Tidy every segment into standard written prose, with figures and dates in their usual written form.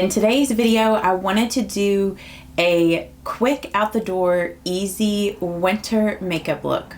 In today's video, I wanted to do a quick out the door, easy winter makeup look.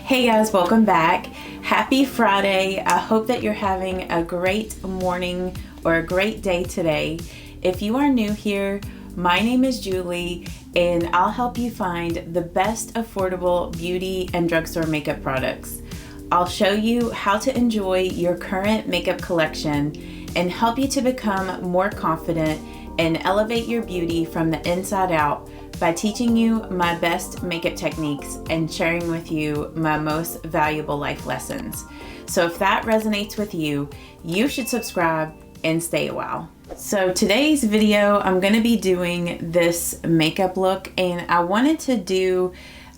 Hey guys, welcome back. Happy Friday. I hope that you're having a great morning or a great day today. If you are new here, my name is Julie and I'll help you find the best affordable beauty and drugstore makeup products. I'll show you how to enjoy your current makeup collection and help you to become more confident and elevate your beauty from the inside out by teaching you my best makeup techniques and sharing with you my most valuable life lessons. So if that resonates with you, you should subscribe and stay a while. So today's video, I'm going to be doing this makeup look, and I wanted to do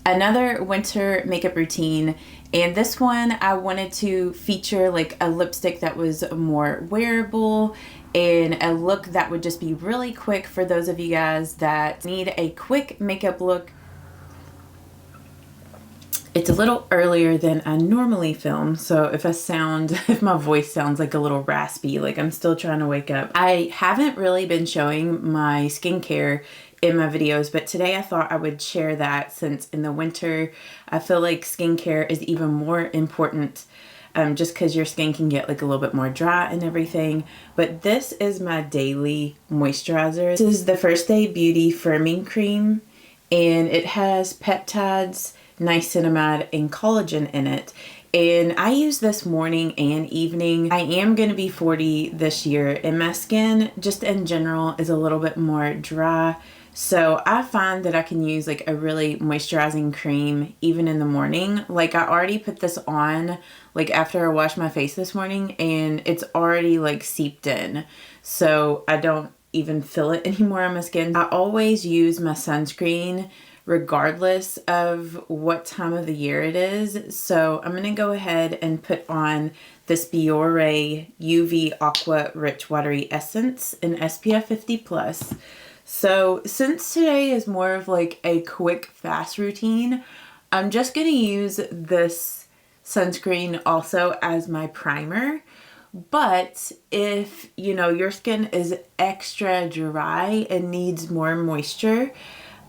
another winter makeup routine, and this one I wanted to feature like a lipstick that was more wearable and a look that would just be really quick for those of you guys that need a quick makeup look. It's a little earlier than I normally film, so if my voice sounds like a little raspy, like I'm still trying to wake up. I haven't really been showing my skincare in my videos, but today I thought I would share that, since in the winter I feel like skincare is even more important, just because your skin can get like a little bit more dry and everything. But this is my daily moisturizer. This is the First Day Beauty Firming Cream, and it has peptides, niacinamide, and collagen in it. And I use this morning and evening. I am going to be 40 this year, and my skin just in general is a little bit more dry. So I find that I can use like a really moisturizing cream even in the morning. Like I already put this on like after I washed my face this morning, and it's already like seeped in. So I don't even feel it anymore on my skin. I always use my sunscreen regardless of what time of the year it is. So I'm going to go ahead and put on this Biore UV Aqua Rich Watery Essence in SPF 50+. So since today is more of like a quick, fast routine, I'm just going to use this sunscreen also as my primer. But if, you know, your skin is extra dry and needs more moisture,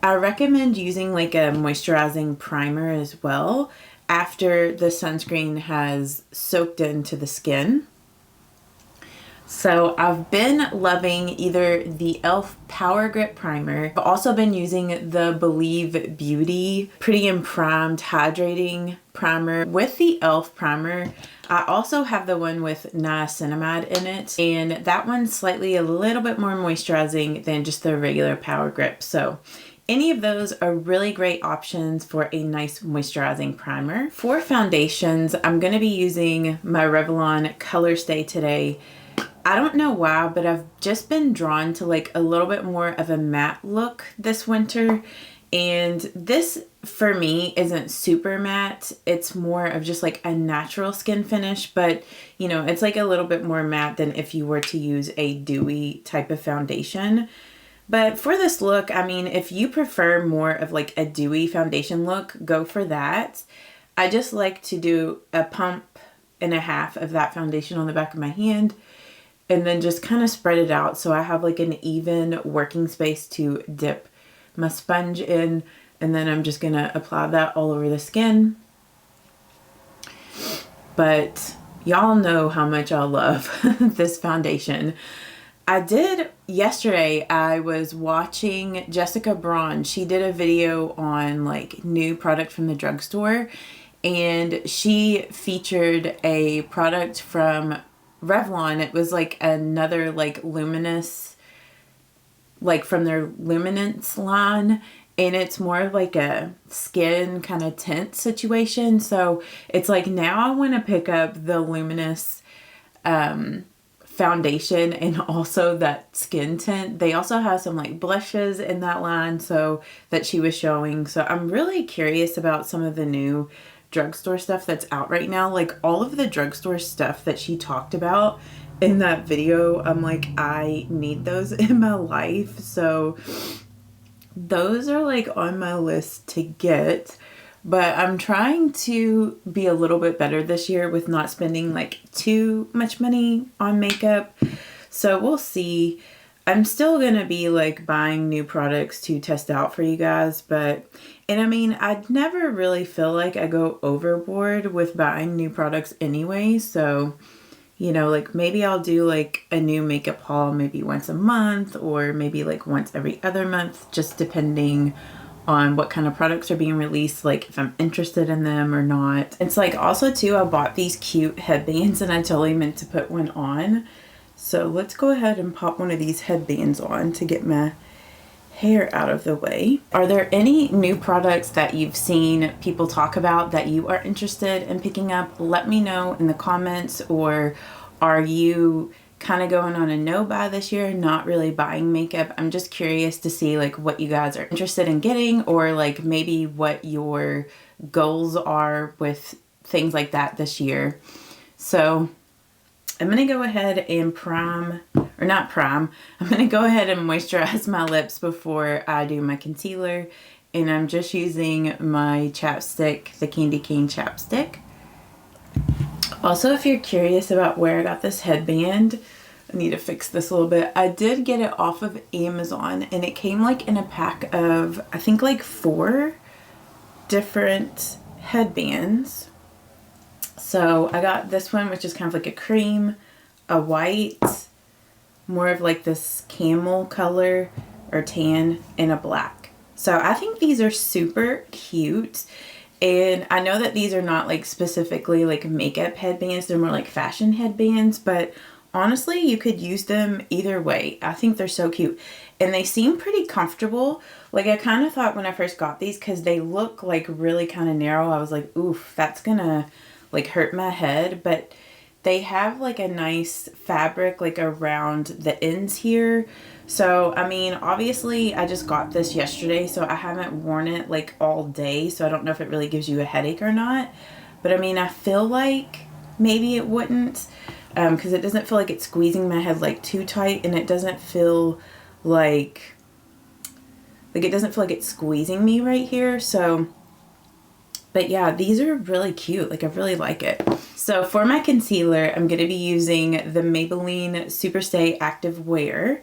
I recommend using like a moisturizing primer as well after the sunscreen has soaked into the skin. So I've been loving either the e.l.f. Power Grip Primer. I've also been using the Believe Beauty Pretty and Primed Hydrating Primer. With the e.l.f. primer, I also have the one with niacinamide in it, and that one's slightly a little bit more moisturizing than just the regular Power Grip. So any of those are really great options for a nice moisturizing primer. For foundations, I'm going to be using my Revlon Color Stay today. I don't know why, but I've just been drawn to like a little bit more of a matte look this winter. And this for me isn't super matte. It's more of just like a natural skin finish, but you know, it's like a little bit more matte than if you were to use a dewy type of foundation. But for this look, I mean, if you prefer more of like a dewy foundation look, go for that. I just like to do a pump and a half of that foundation on the back of my hand, and then just kind of spread it out so I have like an even working space to dip my sponge in, and then I'm just gonna apply that all over the skin. But y'all know how much I love this foundation. Yesterday I was watching Jessica Braun. She did a video on like new product from the drugstore, and she featured a product from Revlon. It was like another like luminous, like from their Luminance line, and it's more of like a skin kind of tint situation. So it's like now I want to pick up the luminous foundation and also that skin tint. They also have some like blushes in that line so that she was showing. So I'm really curious about some of the new drugstore stuff that's out right now. Like all of the drugstore stuff that she talked about in that video, I'm like, I need those in my life. So those are like on my list to get. But I'm trying to be a little bit better this year with not spending like too much money on makeup. So we'll see. I'm still gonna be like buying new products to test out for you guys, and I mean, I'd never really feel like I go overboard with buying new products anyway. So, you know, like maybe I'll do like a new makeup haul maybe once a month or maybe like once every other month, just depending on what kind of products are being released, like if I'm interested in them or not. It's like also too, I bought these cute headbands and I totally meant to put one on. So let's go ahead and pop one of these headbands on to get my hair out of the way. Are there any new products that you've seen people talk about that you are interested in picking up? Let me know in the comments. Or are you kind of going on a no buy this year, not really buying makeup? I'm just curious to see like what you guys are interested in getting, or like maybe what your goals are with things like that this year. So I'm going to go ahead and I'm going to go ahead and moisturize my lips before I do my concealer. And I'm just using my chapstick, the Candy Cane chapstick. Also, if you're curious about where I got this headband, I need to fix this a little bit. I did get it off of Amazon and it came like in a pack of, I think like 4 different headbands. So I got this one, which is kind of like a cream, a white, more of like this camel color or tan, and a black. So I think these are super cute. And I know that these are not like specifically like makeup headbands. They're more like fashion headbands, but honestly, you could use them either way. I think they're so cute and they seem pretty comfortable. Like I kind of thought when I first got these, because they look like really kind of narrow, I was like, oof, that's gonna like hurt my head. But they have like a nice fabric like around the ends here. So I mean, obviously I just got this yesterday, so I haven't worn it like all day, so I don't know if it really gives you a headache or not. But I mean, I feel like maybe it wouldn't, because it doesn't feel like it's squeezing my head like too tight, and it doesn't feel like it doesn't feel like it's squeezing me right here. So but yeah, these are really cute. Like I really like it. So for my concealer, I'm going to be using the Maybelline Superstay Active Wear.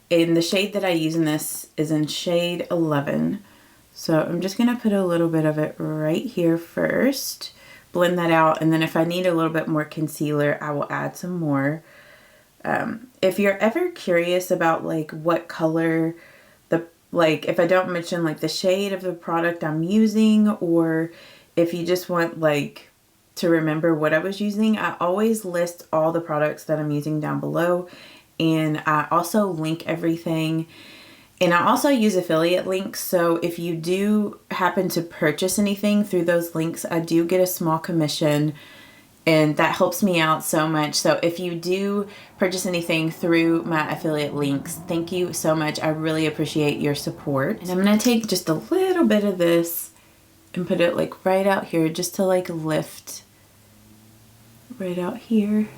And the shade that I use in this is in shade 11. So I'm just going to put a little bit of it right here first. Blend that out. And then if I need a little bit more concealer, I will add some more. If you're ever curious about like what color like if I don't mention like the shade of the product I'm using, or if you just want like to remember what I was using, I always list all the products that I'm using down below, and I also link everything. And I also use affiliate links, so if you do happen to purchase anything through those links, I do get a small commission. And that helps me out so much. So if you do purchase anything through my affiliate links, thank you so much. I really appreciate your support. And I'm going to take just a little bit of this and put it like right out here, just to like lift right out here.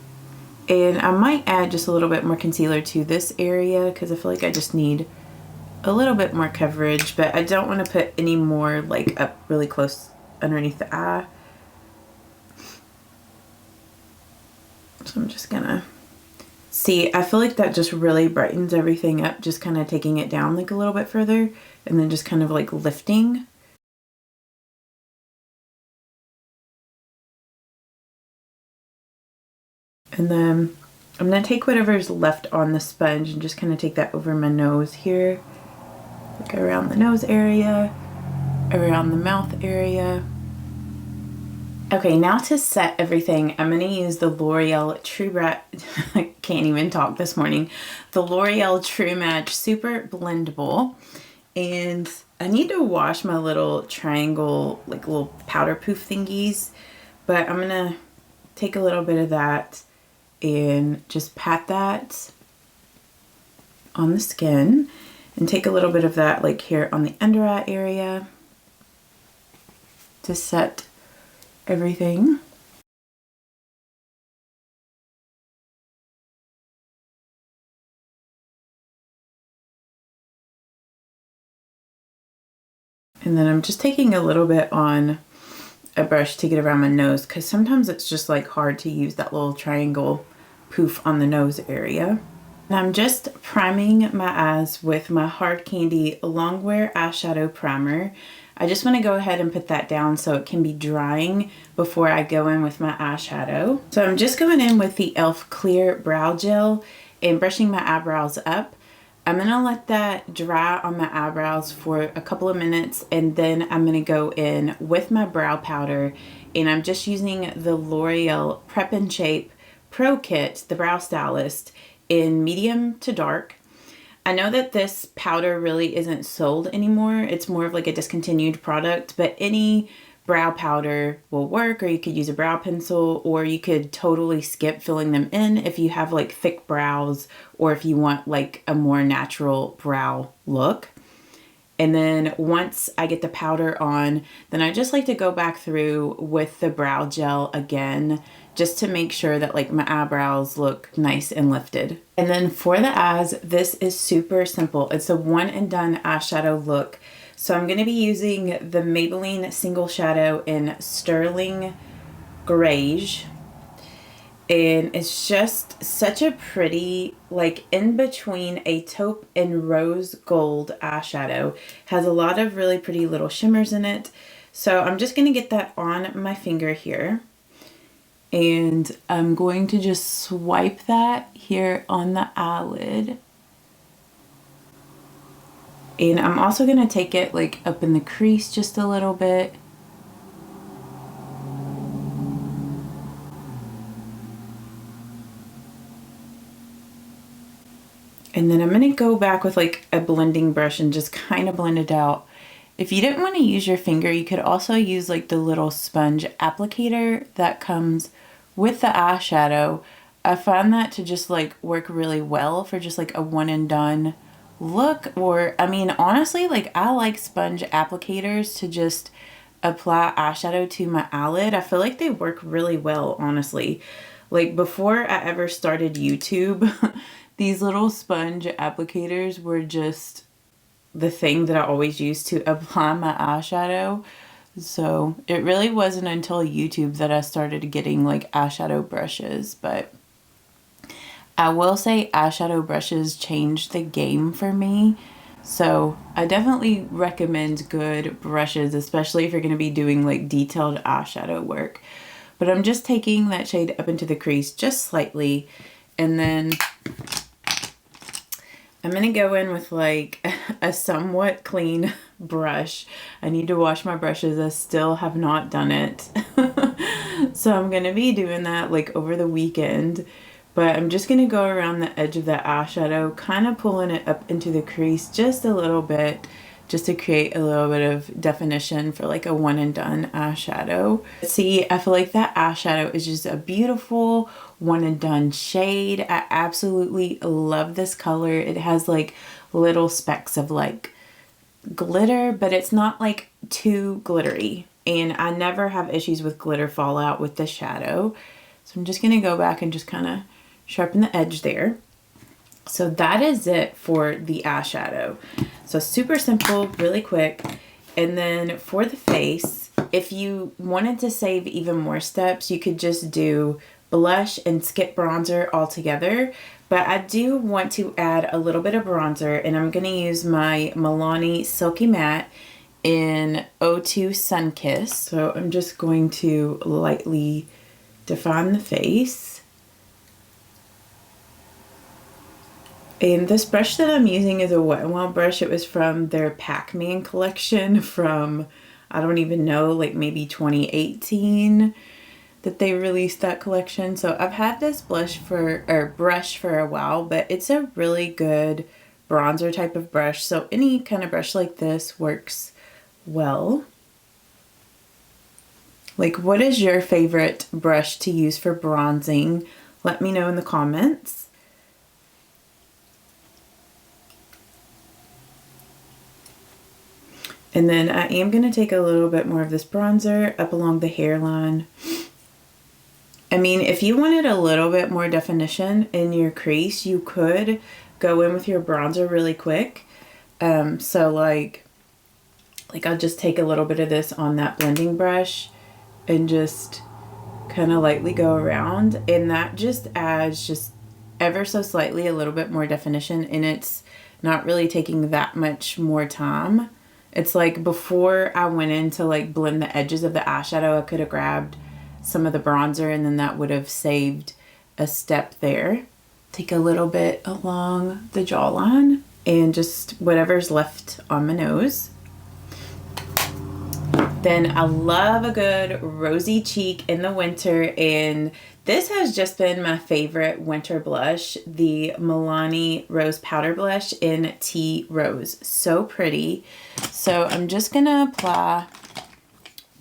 And I might add just a little bit more concealer to this area because I feel like I just need a little bit more coverage, but I don't want to put any more like up really close underneath the eye. So I'm just gonna see, I feel like that just really brightens everything up, just kind of taking it down like a little bit further and then just kind of like lifting. And then I'm gonna take whatever's left on the sponge and just kind of take that over my nose here, like around the nose area, around the mouth area. Okay, now to set everything, I'm going to use the L'Oreal True Match, I can't even talk this morning, the L'Oreal True Match Super Blendable. And I need to wash my little triangle, like little powder poof thingies, but I'm going to take a little bit of that and just pat that on the skin, and take a little bit of that like here on the under eye area to set everything. And then I'm just taking a little bit on a brush to get around my nose, because sometimes it's just like hard to use that little triangle poof on the nose area. And I'm just priming my eyes with my Hard Candy Longwear Eyeshadow Primer. I just want to go ahead and put that down so it can be drying before I go in with my eyeshadow. So I'm just going in with the e.l.f. Clear Brow Gel and brushing my eyebrows up. I'm going to let that dry on my eyebrows for a couple of minutes, and then I'm going to go in with my brow powder, and I'm just using the L'Oreal Prep and Shape Pro Kit, the Brow Stylist, in medium to dark. I know that this powder really isn't sold anymore. It's more of like a discontinued product, but any brow powder will work, or you could use a brow pencil, or you could totally skip filling them in if you have like thick brows, or if you want like a more natural brow look. And then once I get the powder on, then I just like to go back through with the brow gel again, just to make sure that like my eyebrows look nice and lifted. And then for the eyes, this is super simple. It's a one and done eyeshadow look. So I'm going to be using the Maybelline Single Shadow in Sterling Greige. And it's just such a pretty, like in between a taupe and rose gold eyeshadow. Has a lot of really pretty little shimmers in it. So I'm just going to get that on my finger here. And I'm going to just swipe that here on the eyelid. And I'm also going to take it like up in the crease just a little bit. And then I'm going to go back with like a blending brush and just kind of blend it out. If you didn't want to use your finger, you could also use like the little sponge applicator that comes with the eyeshadow. I find that to just like work really well for just like a one and done look. Or I mean, honestly, like I like sponge applicators to just apply eyeshadow to my eyelid. I feel like they work really well, honestly. Like before I ever started YouTube, these little sponge applicators were just the thing that I always used to apply my eyeshadow. So it really wasn't until YouTube that I started getting like eyeshadow brushes. But I will say eyeshadow brushes changed the game for me. So I definitely recommend good brushes, especially if you're going to be doing like detailed eyeshadow work. But I'm just taking that shade up into the crease just slightly, and then I'm going to go in with like a somewhat clean brush. I need to wash my brushes. I still have not done it. So I'm going to be doing that like over the weekend. But I'm just going to go around the edge of the eyeshadow, kind of pulling it up into the crease just a little bit, just to create a little bit of definition for like a one and done eyeshadow. See, I feel like that eyeshadow is just a beautiful one and done shade. I absolutely love this color. It has like little specks of like glitter, but it's not like too glittery. And I never have issues with glitter fallout with the shadow. So I'm just going to go back and just kind of sharpen the edge there. So that is it for the eyeshadow. So super simple, really quick. And then for the face, if you wanted to save even more steps, you could just do blush and skip bronzer altogether. But I do want to add a little bit of bronzer, and I'm going to use my Milani Silky Matte in 02 Sunkiss. So I'm just going to lightly define the face. And this brush that I'm using is a Wet n Wild brush. It was from their Pac-Man collection from, I don't even know, like maybe 2018 that they released that collection. So I've had this brush for a while, but it's a really good bronzer type of brush. So any kind of brush like this works well. Like, what is your favorite brush to use for bronzing? Let me know in the comments. And then I am going to take a little bit more of this bronzer up along the hairline. I mean, if you wanted a little bit more definition in your crease, you could go in with your bronzer really quick. So like Like I'll just take a little bit of this on that blending brush and just kind of lightly go around, and that just adds just ever so slightly a little bit more definition, and it's not really taking that much more time. It's like before I went in to like blend the edges of the eyeshadow, I could have grabbed some of the bronzer and then that would have saved a step there. Take a little bit along the jawline and just whatever's left on my nose. Then I love a good rosy cheek in the winter, and this has just been my favorite winter blush, the Milani Rose Powder Blush in Tea Rose. So pretty. So I'm just gonna apply,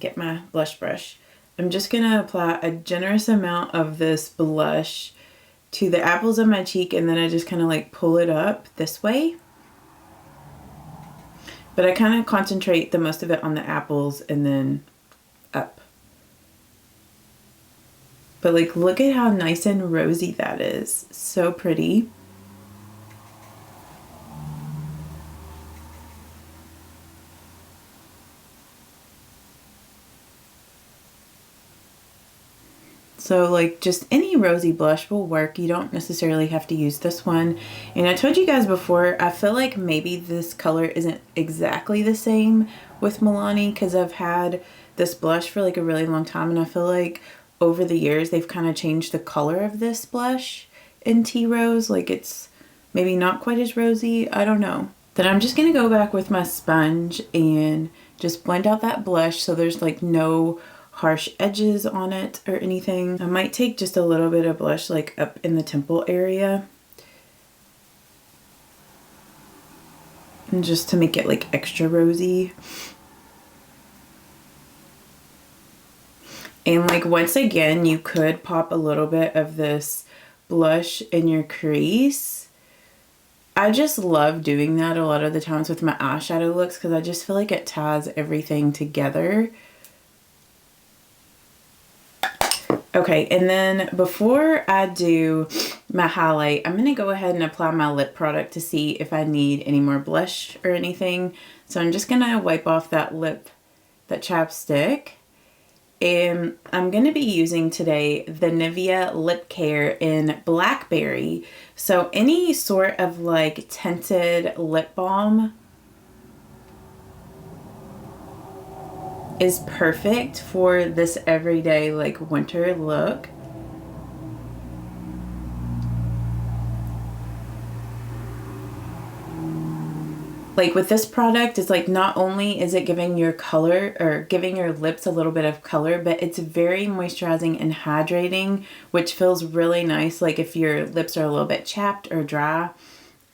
get my blush brush. I'm just gonna apply a generous amount of this blush to the apples of my cheek, and then I just kind of like pull it up this way. But I kind of concentrate the most of it on the apples and then up. But like, look at how nice and rosy that is. So pretty. So like just any rosy blush will work. You don't necessarily have to use this one. And I told you guys before, I feel like maybe this color isn't exactly the same with Milani because I've had this blush for like a really long time, and I feel like over the years they've kind of changed the color of this blush in Tea Rose. Like it's maybe not quite as rosy. I don't know. Then I'm just going to go back with my sponge and just blend out that blush so there's like no harsh edges on it or anything. I might take just a little bit of blush like up in the temple area, and just to make it like extra rosy. And like once again, you could pop a little bit of this blush in your crease. I just love doing that a lot of the times with my eyeshadow looks because I just feel like it ties everything together. Okay, and then before I do my highlight, I'm going to go ahead and apply my lip product to see if I need any more blush or anything. So I'm just going to wipe off that chapstick. And I'm going to be using today the Nivea Lip Care in Blackberry. So any sort of like tinted lip balm is perfect for this everyday like winter look. Like with this product, it's like not only is it giving your color or giving your lips a little bit of color, but it's very moisturizing and hydrating, which feels really nice like if your lips are a little bit chapped or dry.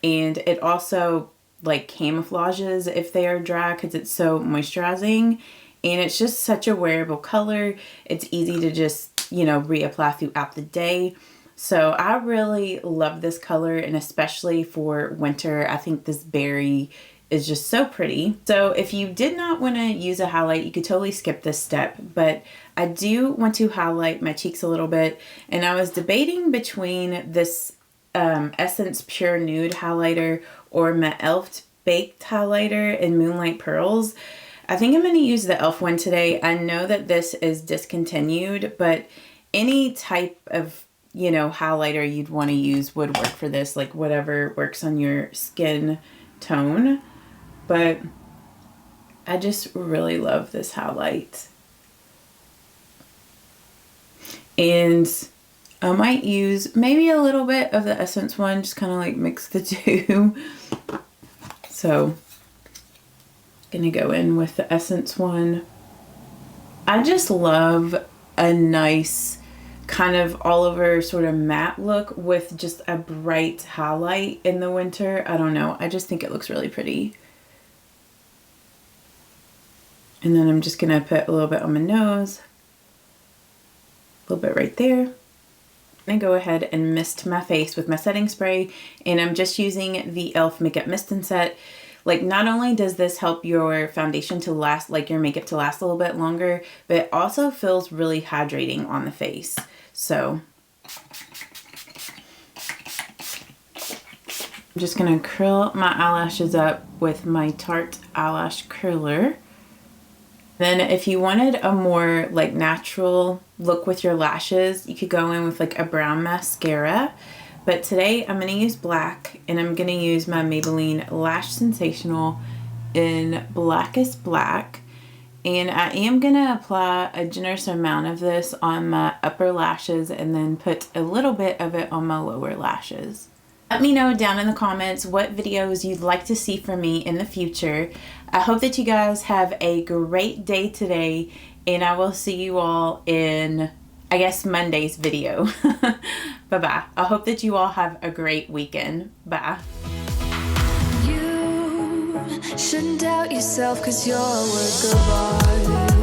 And it also like camouflages if they are dry because it's so moisturizing. And it's just such a wearable color. It's easy to just, you know, reapply throughout the day. So I really love this color, and especially for winter, I think this berry is just so pretty. So if you did not want to use a highlight, you could totally skip this step, but I do want to highlight my cheeks a little bit. And I was debating between this Essence Pure Nude highlighter or my e.l.f. Baked highlighter in Moonlight Pearls. I think I'm going to use the e.l.f. one today. I know that this is discontinued, but any type of, you know, highlighter you'd want to use would work for this, like whatever works on your skin tone. But I just really love this highlight. And I might use maybe a little bit of the Essence one, just kind of like mix the two. So gonna go in with the Essence one. I just love a nice kind of all over sort of matte look with just a bright highlight in the winter. I don't know, I just think it looks really pretty. And then I'm just gonna put a little bit on my nose, a little bit right there. And go ahead and mist my face with my setting spray, and I'm just using the e.l.f. Makeup Mist and Set. Like, not only does this help your foundation to last, like your makeup to last a little bit longer, but it also feels really hydrating on the face. So I'm just gonna curl my eyelashes up with my Tarte eyelash curler. Then if you wanted a more like natural look with your lashes, you could go in with like a brown mascara. But today I'm going to use black, and I'm going to use my Maybelline Lash Sensational in Blackest Black. And I am going to apply a generous amount of this on my upper lashes and then put a little bit of it on my lower lashes. Let me know down in the comments what videos you'd like to see from me in the future. I hope that you guys have a great day today, and I will see you all in, I guess, Monday's video. Bye-bye. I hope that you all have a great weekend. Bye. You shouldn't doubt yourself, 'cause you're a work of art.